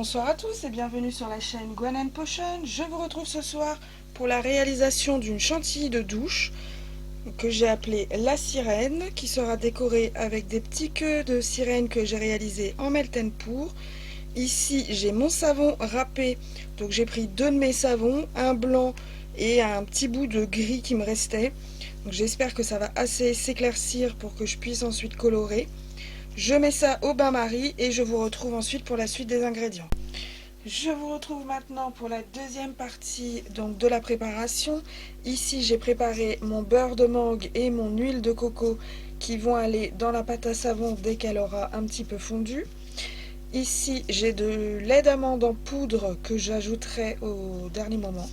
Bonsoir à tous et bienvenue sur la chaîne Gwen & Potion. Je vous retrouve ce soir pour la réalisation d'une chantilly de douche que j'ai appelée la sirène, qui sera décorée avec des petits queues de sirène que j'ai réalisés en melt and pour. Ici j'ai mon savon râpé, donc j'ai pris deux de mes savons, un blanc et un petit bout de gris qui me restait. Donc j'espère que ça va assez s'éclaircir pour que je puisse ensuite colorer. Je mets ça au bain-marie et je vous retrouve ensuite pour la suite des ingrédients. Je vous retrouve maintenant pour la deuxième partie donc de la préparation. Ici j'ai préparé mon beurre de mangue et mon huile de coco qui vont aller dans la pâte à savon dès qu'elle aura un petit peu fondu. Ici j'ai de lait d'amande en poudre que j'ajouterai au dernier moment.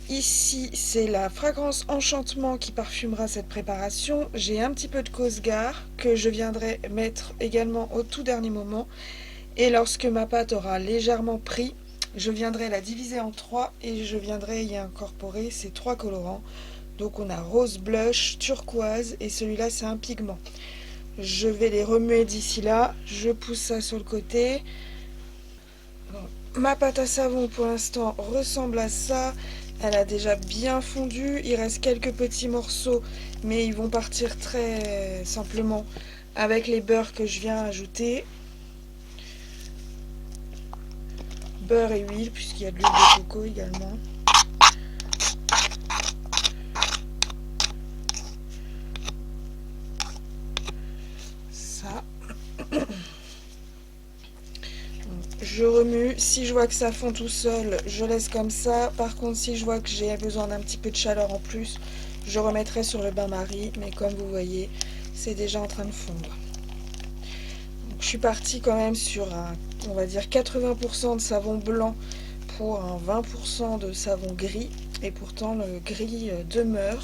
Ici c'est la fragrance enchantement qui parfumera cette préparation. J'ai un petit peu de Cosgar que je viendrai mettre également au tout dernier moment. Et lorsque ma pâte aura légèrement pris, je viendrai la diviser en trois et je viendrai y incorporer ces trois colorants. Donc on a rose blush, turquoise et celui-là c'est un pigment. Je vais les remuer d'ici là, je pousse ça sur le côté. Ma pâte à savon pour l'instant ressemble à ça. Elle a déjà bien fondu, il reste quelques petits morceaux mais ils vont partir très simplement avec les beurres que je viens ajouter. Beurre et huile puisqu'il y a de l'huile de coco également. Ça. Je remue. Si je vois que ça fond tout seul, je laisse comme ça. Par contre, si je vois que j'ai besoin d'un petit peu de chaleur en plus, je remettrai sur le bain-marie. Mais comme vous voyez, c'est déjà en train de fondre. Donc, je suis partie quand même sur un, on va dire 80% de savon blanc pour un 20% de savon gris. Et pourtant, le gris demeure.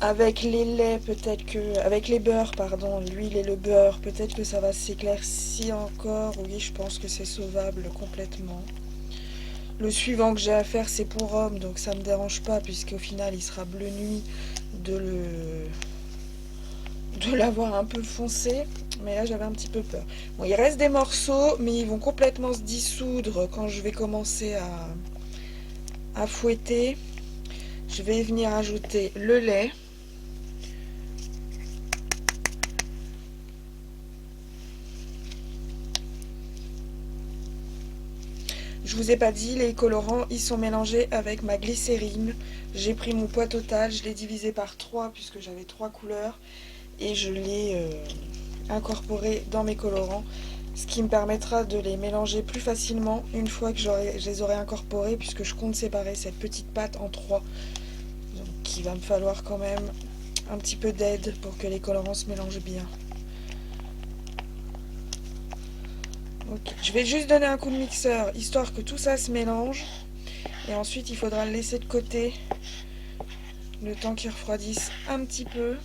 Avec les laits, peut-être que... Avec les beurres, pardon, l'huile et le beurre, peut-être que ça va s'éclaircir encore. Oui, je pense que c'est sauvable complètement. Le suivant que j'ai à faire, c'est pour homme, donc ça ne me dérange pas, puisqu'au final, il sera bleu nuit de l'avoir un peu foncé. Mais là, j'avais un petit peu peur. Bon, il reste des morceaux, mais ils vont complètement se dissoudre quand je vais commencer à fouetter. Je vais venir ajouter le lait. Je vous ai pas dit, les colorants, ils sont mélangés avec ma glycérine. J'ai pris mon poids total, je l'ai divisé par 3 puisque j'avais 3 couleurs et je l'ai incorporé dans mes colorants, ce qui me permettra de les mélanger plus facilement une fois que je les aurai incorporés, puisque je compte séparer cette petite pâte en 3. Donc il va me falloir quand même un petit peu d'aide pour que les colorants se mélangent bien. Okay. Je vais juste donner un coup de mixeur, histoire que tout ça se mélange. Et ensuite, il faudra le laisser de côté, le temps qu'il refroidisse un petit peu.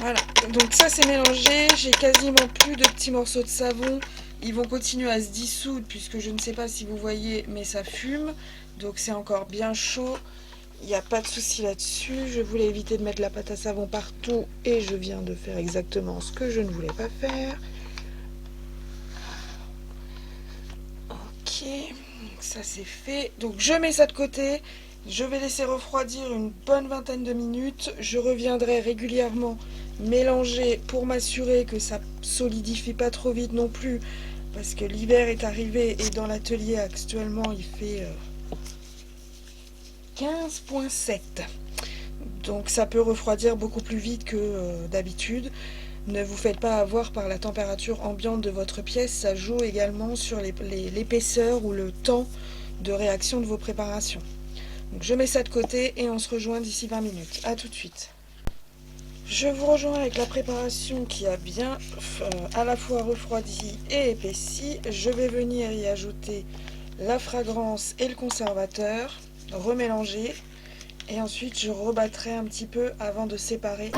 Voilà, donc ça c'est mélangé, j'ai quasiment plus de petits morceaux de savon. Ils vont continuer à se dissoudre puisque je ne sais pas si vous voyez, mais ça fume. Donc c'est encore bien chaud. Il n'y a pas de souci là-dessus. Je voulais éviter de mettre la pâte à savon partout et je viens de faire exactement ce que je ne voulais pas faire. Ok, ça c'est fait. Donc je mets ça de côté. Je vais laisser refroidir une bonne vingtaine de minutes. Je reviendrai régulièrement mélanger pour m'assurer que ça solidifie pas trop vite non plus. Parce que l'hiver est arrivé et dans l'atelier actuellement il fait 15,7. Donc ça peut refroidir beaucoup plus vite que d'habitude. Ne vous faites pas avoir par la température ambiante de votre pièce, ça joue également sur l'épaisseur ou le temps de réaction de vos préparations. Donc je mets ça de côté et on se rejoint d'ici 20 minutes. A tout de suite. Je vous rejoins avec la préparation qui a bien à la fois refroidi et épaissi. Je vais venir y ajouter la fragrance et le conservateur, remélanger. Et ensuite je rebattrai un petit peu avant de séparer.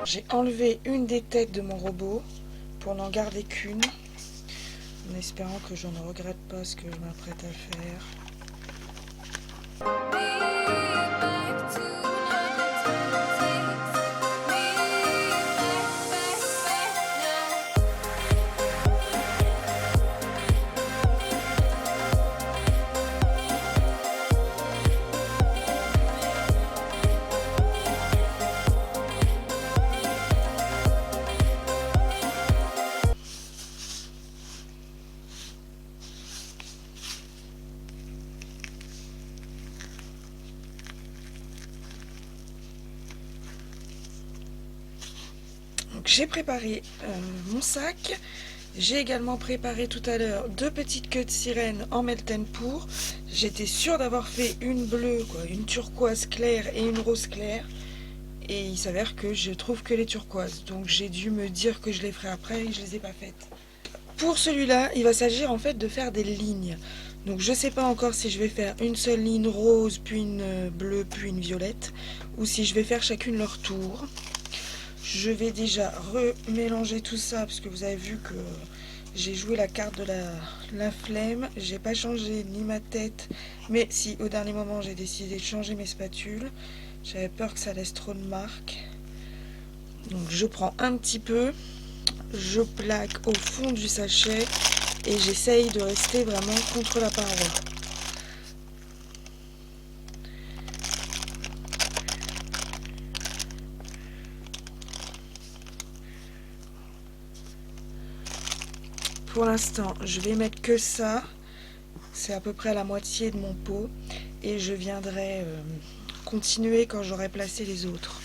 J'ai enlevé une des têtes de mon robot pour n'en garder qu'une, en espérant que je ne regrette pas ce que je m'apprête à faire. J'ai préparé mon sac. J'ai également préparé tout à l'heure 2 petites queues de sirène en melt and pour. J'étais sûre d'avoir fait une bleue, une turquoise claire et une rose claire. Et il s'avère que je trouve que les turquoises. Donc j'ai dû me dire que je les ferai après et je les ai pas faites. Pour celui-là, il va s'agir en fait de faire des lignes. Donc je sais pas encore si je vais faire une seule ligne rose, puis une bleue, puis une violette, ou si je vais faire chacune leur tour. Je vais déjà remélanger tout ça parce que vous avez vu que j'ai joué la carte de la flemme. J'ai pas changé ni ma tête, mais si au dernier moment j'ai décidé de changer mes spatules. J'avais peur que ça laisse trop de marques. Donc je prends un petit peu, je plaque au fond du sachet et j'essaye de rester vraiment contre la paroi. Pour l'instant, je vais mettre que ça. C'est à peu près la moitié de mon pot. Et je viendrai continuer quand j'aurai placé les autres.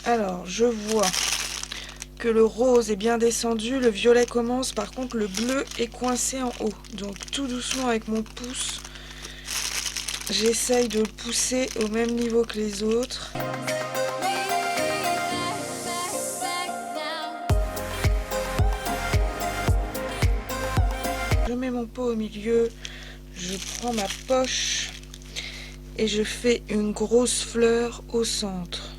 Alors, je vois que le rose est bien descendu, le violet commence, par contre le bleu est coincé en haut. Donc tout doucement avec mon pouce, j'essaye de le pousser au même niveau que les autres. Je mets mon pot au milieu, je prends ma poche et je fais une grosse fleur au centre.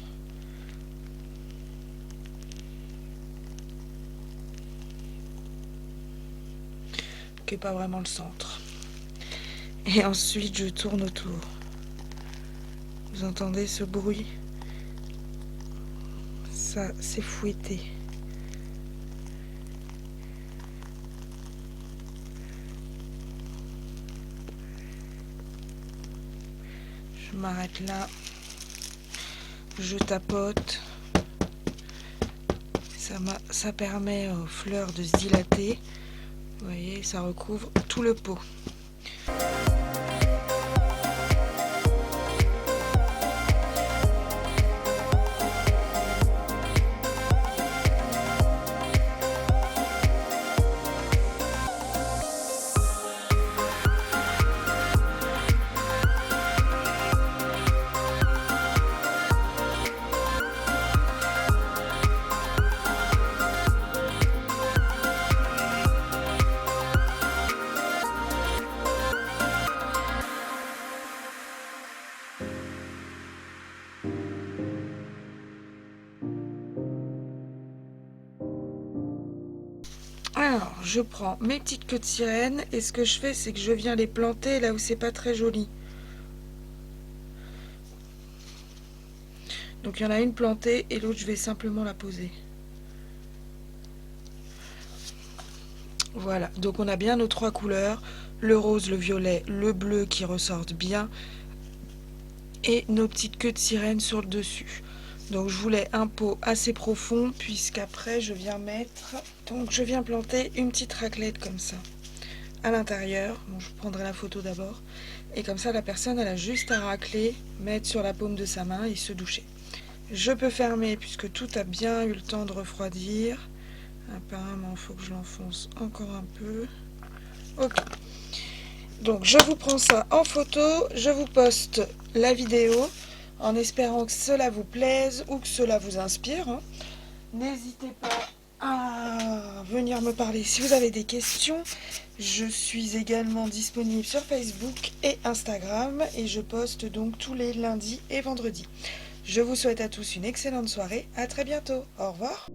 Qui n'est pas vraiment le centre. Et ensuite je tourne autour. Vous entendez ce bruit? Ça, c'est fouetté. Je m'arrête là. Je tapote. Ça permet aux fleurs de se dilater. Vous voyez, ça recouvre tout le pot. Alors, je prends mes petites queues de sirène et ce que je fais, c'est que je viens les planter là où c'est pas très joli. Donc il y en a une plantée et l'autre, je vais simplement la poser. Voilà, donc on a bien nos 3 couleurs, le rose, le violet, le bleu qui ressortent bien, et nos petites queues de sirène sur le dessus. Donc je voulais un pot assez profond, puisqu'après je viens mettre... Donc je viens planter une petite raclette comme ça, à l'intérieur. Bon, je prendrai la photo d'abord. Et comme ça, la personne, elle a juste à racler, mettre sur la paume de sa main et se doucher. Je peux fermer puisque tout a bien eu le temps de refroidir. Apparemment, il faut que je l'enfonce encore un peu. Ok. Donc, je vous prends ça en photo. Je vous poste la vidéo en espérant que cela vous plaise ou que cela vous inspire. N'hésitez pas à venir me parler si vous avez des questions. Je suis également disponible sur Facebook et Instagram et je poste donc tous les lundis et vendredis. Je vous souhaite à tous une excellente soirée. À très bientôt. Au revoir.